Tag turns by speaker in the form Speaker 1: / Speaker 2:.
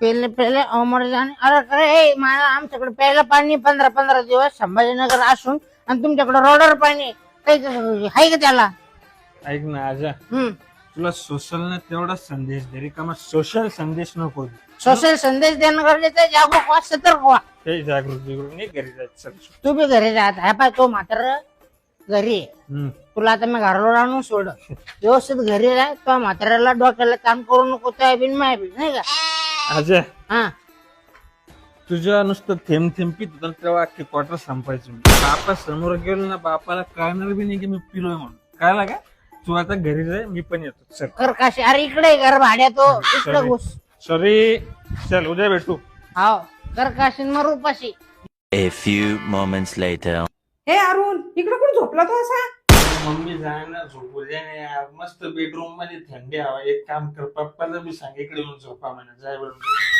Speaker 1: पहिले पहिले अमर जाणे अरे खरे मला आमच्याकडे प्यायला पाणी 15-15 दिवस संभाजीनगर असून आणि तुमच्याकडे रोडवर पाणी काही आहे का त्याला?
Speaker 2: ऐक ना आजा, तुला सोशल तेवढा संदेश दे रे, का सोशल संदेश नको दे.
Speaker 1: सोशल संदेश देणं गरजेचं आहे. जागरूक व्हा, सतर्क व्हा.
Speaker 2: काही जागृती करून नाही घरी जायचं.
Speaker 1: तू बी घरी जात हा पाय तो म्हातारा घरी आहे. तुला आता मी घरावर आणून सोड व्यवस्थित घरी राह. तो म्हाताऱ्याला डोक्याला काम करू नको. त्या बिन माय बी नाही का
Speaker 2: आजा,
Speaker 1: हा
Speaker 2: तुझ्या नुसतं थेंब थेंब पित होता तेव्हा अख्खे क्वार्टर संपायचं. बापा समोर गेलो ना, बापाला कळणार बी नाही की मी पिलोय म्हणून. कळला का? तू आता घरी जाय, मी पण येतो. चल
Speaker 1: कर काशी. अरे इकडे घर भाड्या तो इकडे घुस.
Speaker 2: सॉरी, चल उद्या भेटू.
Speaker 1: हाव कर काशी मग उपाशी.
Speaker 3: A few moments later.
Speaker 4: हे अरुण, इकडे कुठे झोपला तो असा?
Speaker 2: मम्मी जाय ना, झोपू दे ना यार. मस्त बेडरूम मध्ये थंडी हवा. एक काम कर, पप्पाला बी सांग इकडे येऊन झोपा म्हणा. जाय बरोबर.